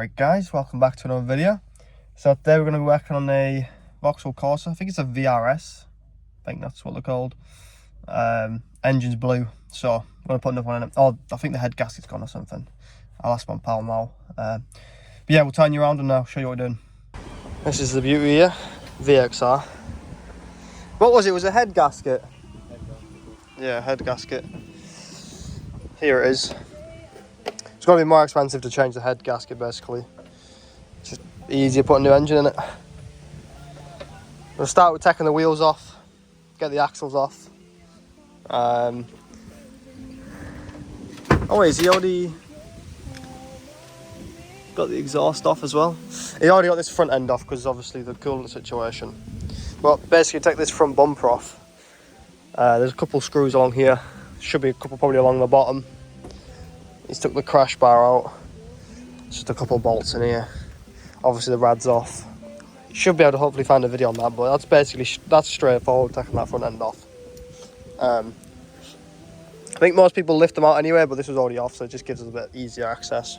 Right guys, welcome back to another video. So today we're going to be working on a Vauxhall Corsa. I think it's a VRS. I think that's what they're called. Engine's blue, so I'm going to put another one in it. Oh, I think the head gasket's gone or something. I'll ask my pal now. But yeah, we'll turn you around and I'll show you what we're doing. This is the beauty here, VXR. What was it? It was a head gasket? Yeah, head gasket. Here it is. It's going to be more expensive to change the head gasket basically. It's just easier putting a new engine in it. We'll start with taking the wheels off, get the axles off. Oh wait, has he already got the exhaust off as well? He already got this front end off because obviously the coolant situation. Well, basically take this front bumper off. There's a couple screws along here. Should be a couple probably along the bottom. He's took the crash bar out. Just a couple bolts in here. Obviously the rad's off. Should be able to hopefully find a video on that, but that's basically that's straightforward, taking that front end off. I think most people lift them out anyway, but this was already off, so it just gives us a bit easier access.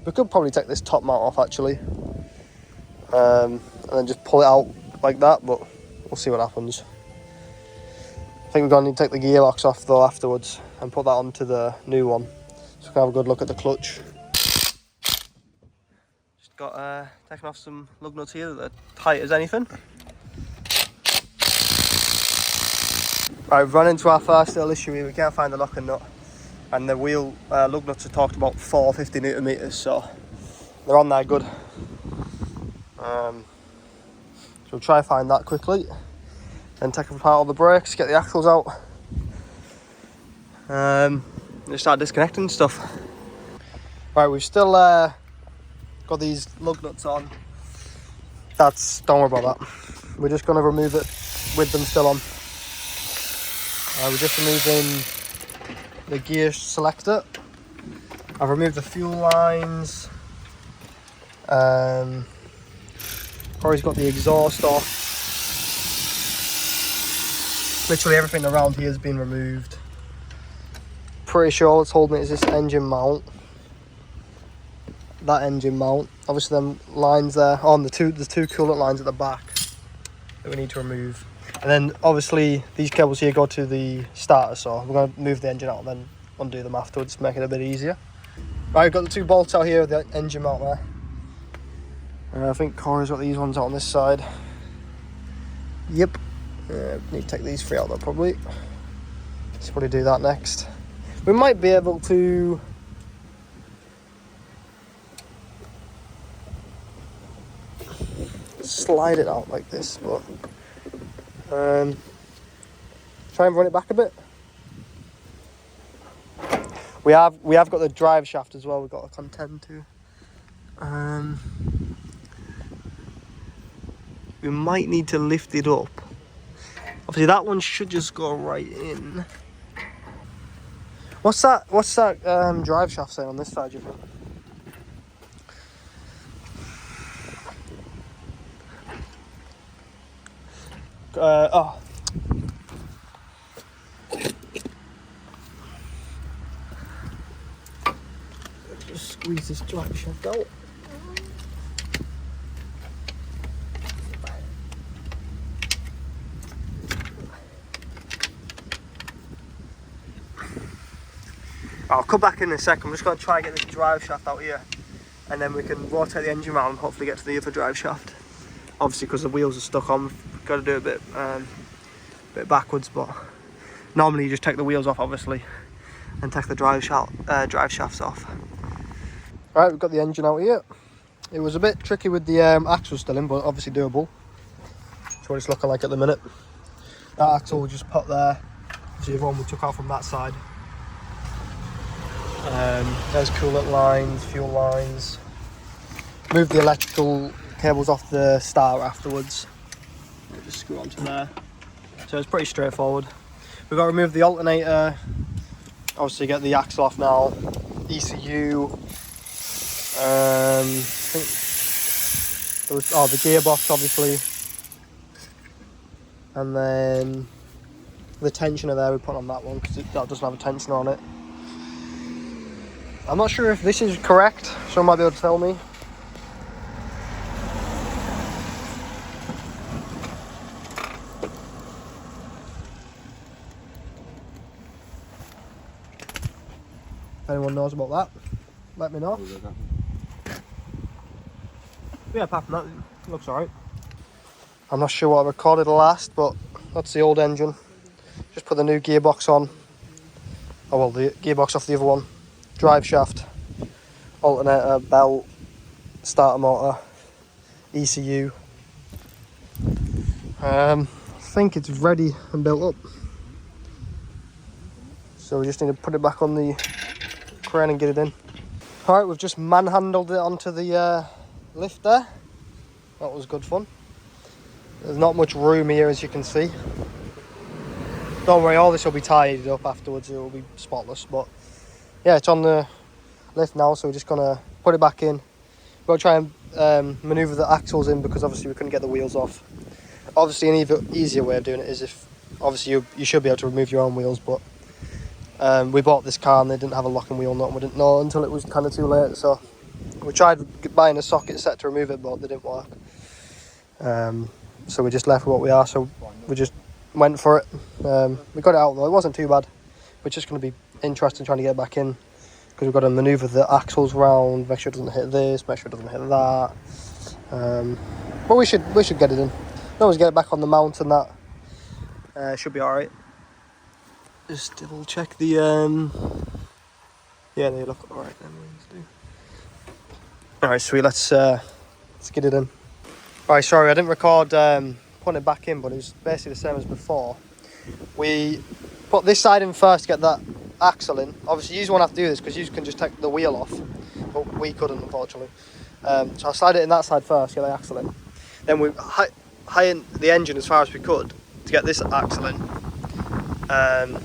We could probably take this top mount off actually, and then just pull it out like that, but we'll see what happens. I think we're going to need to take the gearbox off though afterwards and put that onto the new one. So we can have a good look at the clutch. Just got taken off some lug nuts here that are tight as anything. Right, we've run into our first little issue here. We can't find the locking nut, and the wheel lug nuts are talked about 450 newton meters, so they're on there good. So we'll try and find that quickly, then take apart all the brakes, get the axles out. Just start disconnecting stuff. Right, we've still got these lug nuts on. Don't worry about that. We're just going to remove it with them still on. We're just removing the gear selector. I've removed the fuel lines. Corey's got the exhaust off. Literally everything around here has been removed. Pretty sure what's holding it is this engine mount. That engine mount. Obviously them lines there on the two coolant lines at the back that we need to remove. And then obviously these cables here go to the starter, so we're going to move the engine out and then undo them afterwards to make it a bit easier. Right, we've got the two bolts out here with the engine mount there. I think Corey's got these ones out on this side. Yep. Need to take these three out though probably. Let's probably do that next. We might be able to slide it out like this, but try and run it back a bit. We have got the drive shaft as well. We've got to contend to. We might need to lift it up. Obviously, that one should just go right in. What's that drive shaft saying on this side, do you think? Oh. Just squeeze this drive shaft out. I'll come back in a second. I'm just going to try and get this drive shaft out here, and then we can rotate the engine around and hopefully get to the other drive shaft. Obviously, because the wheels are stuck on, we've got to do it a bit backwards. But normally, you just take the wheels off, obviously, and take the drive shafts off. Right, we've got the engine out here. It was a bit tricky with the axle still in, but obviously doable. That's what it's looking like at the minute. That axle will just put there. So the other one we took out from that side. There's coolant lines, fuel lines. Move the electrical cables off the starter afterwards. Just screw onto there. So it's pretty straightforward. We've got to remove the alternator. Obviously get the axle off now. ECU. I think there was the gearbox obviously. And then the tensioner there we put on that one because that doesn't have a tensioner on it. I'm not sure if this is correct, someone might be able to tell me. knows about that, let me know. Yeah, apart from that, it looks alright. I'm not sure what I recorded last, but that's the old engine. Just put the new gearbox on. Oh well, the gearbox off the other one. Drive shaft, alternator, belt, starter motor, ECU. I think it's ready and built up. So we just need to put it back on the crane and get it in. Alright, we've just manhandled it onto the lift there. That was good fun. There's not much room here, as you can see. Don't worry, all this will be tidied up afterwards, it will be spotless. But yeah, it's on the lift now, so we're just gonna put it back in. We're gonna try and manoeuvre the axles in, because obviously we couldn't get the wheels off. Obviously an even easier way of doing it is if, obviously you should be able to remove your own wheels, but we bought this car and they didn't have a locking wheel nut, and we didn't know until it was kind of too late. So we tried buying a socket set to remove it, but they didn't work. So we just left with what we are, so we just went for it. We got it out though, it wasn't too bad. We're just going to be interested in trying to get it back in, because we've got to manoeuvre the axles round, make sure it doesn't hit this, make sure it doesn't hit that. But we should get it in. Always get it back on the mount and that. Should be alright. Just double check the yeah, they look alright then. Alright, sweet, let's get it in. Alright, sorry, I didn't record putting it back in, but it was basically the same as before. We put this side in first to get that axle in. Obviously you won't have to do this because you can just take the wheel off, but we couldn't, unfortunately. So I slide it in that side first, get the axle in. Then we heighten the engine as far as we could to get this axle in. And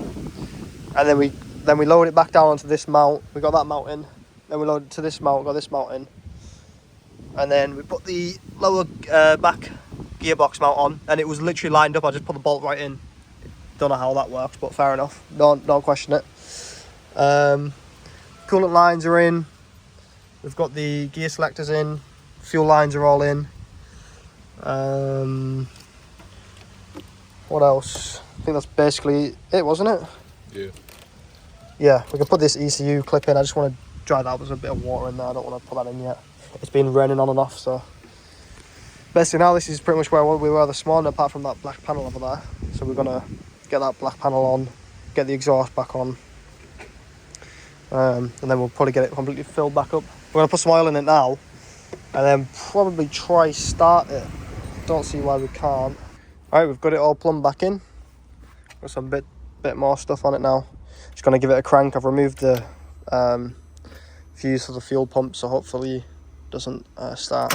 then we load it back down onto this mount. We got that mount in. Then we load it to this mount, got this mount in. And then we put the lower back gearbox mount on, and it was literally lined up. I just put the bolt right in. Don't know how that works, but fair enough. Don't question it. Coolant lines are in. We've got the gear selectors in. Fuel lines are all in. What else? I think that's basically it, wasn't it? Yeah. Yeah, we can put this ECU clip in. I just want to dry that up. There's a bit of water in there. I don't want to put that in yet. It's been raining on and off, so basically now this is pretty much where we were this morning, apart from that black panel over there. So we're gonna get that black panel on, get the exhaust back on, and then we'll probably get it completely filled back up. We're gonna put some oil in it now, and then probably try start it. Don't see why we can't. Alright, we've got it all plumbed back in. Got some bit more stuff on it now. Just gonna give it a crank. I've removed the fuse for the fuel pump, so hopefully it doesn't start.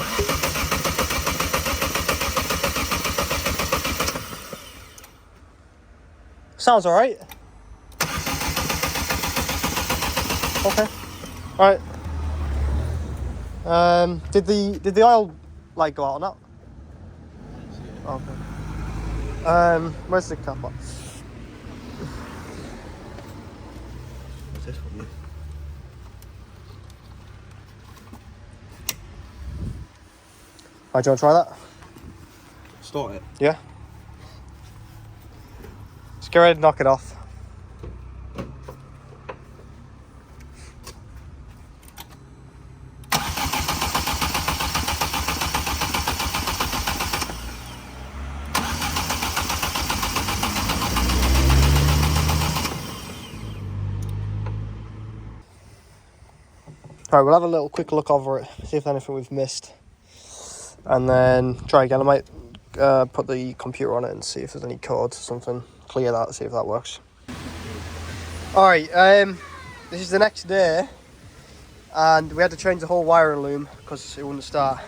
Sounds alright. Okay. Alright. Did the oil light go out or not? Okay. Where's the cap at? What's this one? Right, do you want to try that? Start it. Yeah. Just get ready to knock it off. Alright, we'll have a little quick look over it, see if there's anything we've missed, and then try again. I might put the computer on it and see if there's any codes or something, clear that, see if that works. Alright, this is the next day, and we had to change the whole wiring loom because it wouldn't start.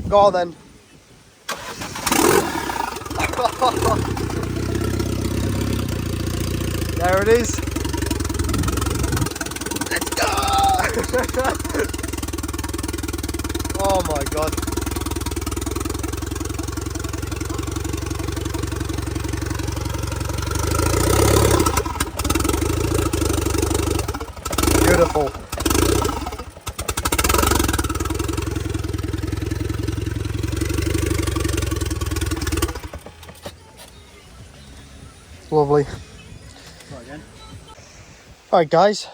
Go on then. There it is. Let's go! Oh my god. Beautiful. Lovely. Try again. Alright guys,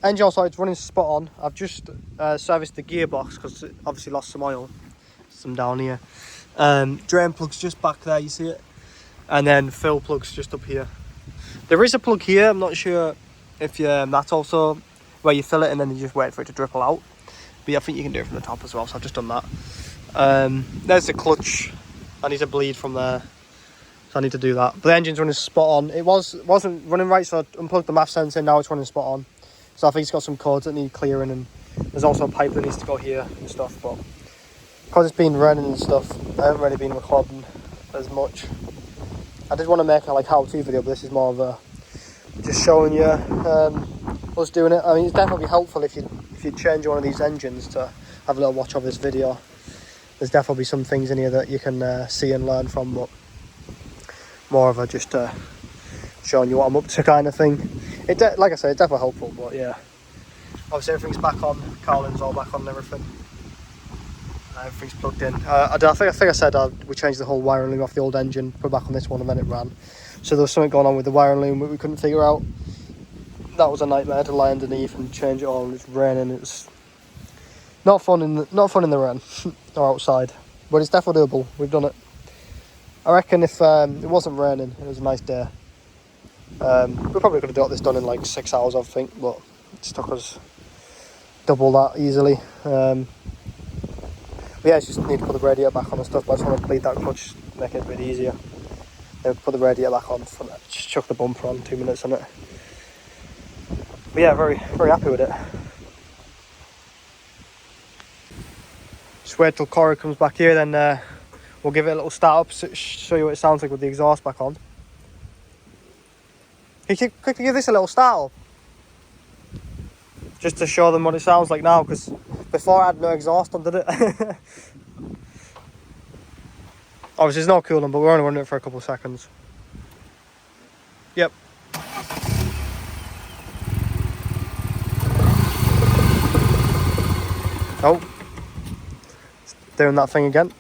engine also, it's running spot on. I've just serviced the gearbox because it obviously lost some oil. Some down here. Drain plug's just back there, you see it? And then fill plug's just up here. There is a plug here, I'm not sure if that's also where you fill it and then you just wait for it to dribble out. But yeah, I think you can do it from the top as well, so I've just done that. There's the clutch. I need to bleed from there, so I need to do that. But the engine's running spot on. It wasn't running right, so I unplugged the MAF sensor, now it's running spot on. So I think it's got some cords that need clearing, and there's also a pipe that needs to go here and stuff. But because it's been raining and stuff, I haven't really been recording as much. I did want to make a how-to video, but this is more of a just showing you us doing it. I mean, it's definitely helpful if you change one of these engines to have a little watch of this video. There's definitely some things in here that you can see and learn from, but more of a just showing you what I'm up to kind of thing. Like I said, it's definitely helpful, but yeah. Obviously everything's back on, cowling's all back on and everything. Everything's plugged in. I think I said we changed the whole wiring loom off the old engine, put it back on this one, and then it ran. So there was something going on with the wiring loom that we couldn't figure out. That was a nightmare to lie underneath and change it all. It's raining. It's not fun in the rain or outside, but it's definitely doable. We've done it. I reckon if it wasn't raining, it was a nice day. We probably could have got this done in 6 hours, I think, but it's took us double that easily. But yeah, just need to put the radiator back on and stuff, but I just want to bleed that clutch, make it a bit easier. Then put the radiator back on, just chuck the bumper on, 2 minutes on it. But yeah, very, very happy with it. Just wait till Corey comes back here, then we'll give it a little start up, show you what it sounds like with the exhaust back on. Can you quickly give this a little start up? Just to show them what it sounds like now, because before I had no exhaust on, did it? Obviously there's no coolant, but we're only running it for a couple of seconds. Yep. Oh. It's doing that thing again.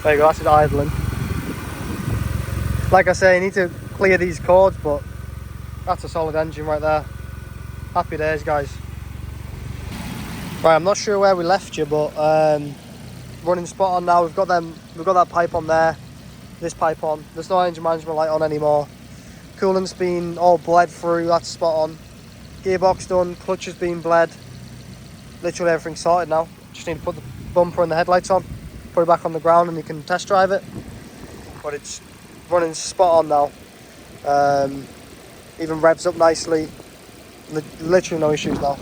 There you go, that's it idling. Like I say, you need to clear these cords, but that's a solid engine right there. Happy days, guys. Right, I'm not sure where we left you, but running spot on now. We've got that pipe on there, this pipe on. There's no engine management light on anymore. Coolant's been all bled through, that's spot on. Gearbox done, clutch has been bled. Literally everything's sorted now. Just need to put the bumper and the headlights on. Put it back on the ground and you can test drive it, but it's running spot on now. Even revs up nicely, literally no issues now.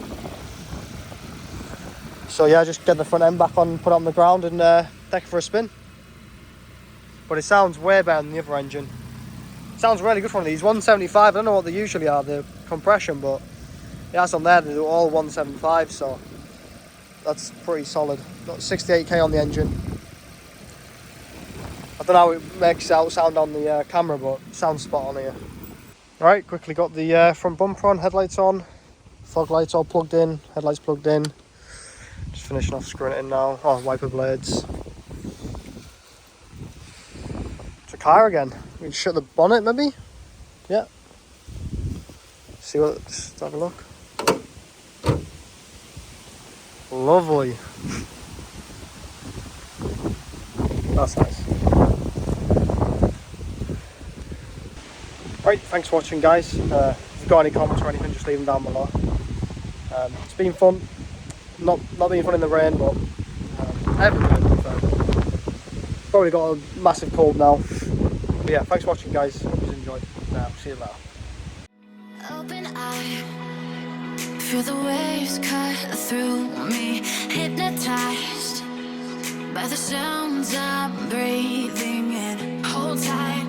So yeah, just get the front end back on, put it on the ground and take it for a spin. But it sounds way better than the other engine. It sounds really good for one of these. 175, I don't know what they usually are, the compression, but yeah, that's on there, they're all 175, so that's pretty solid. Got 68k on the engine. I don't know how it makes out sound on the camera, but it sounds spot on here. Alright, quickly got the front bumper on, headlights on, fog lights all plugged in, headlights plugged in. Just finishing off screwing it in now. Oh, wiper blades. It's a car again. We can shut the bonnet maybe? Yeah. See what, let's have a look. Lovely. That's nice. Right, thanks for watching, guys. If you've got any comments or anything, just leave them down below. It's been fun. Not being fun in the rain, but I haven't been fun. Probably got a massive cold now. But yeah, thanks for watching, guys. Hope you enjoyed. See you later. Open eye, feel the waves cut through me, hypnotized by the sounds I'm breathing in. Hold tight.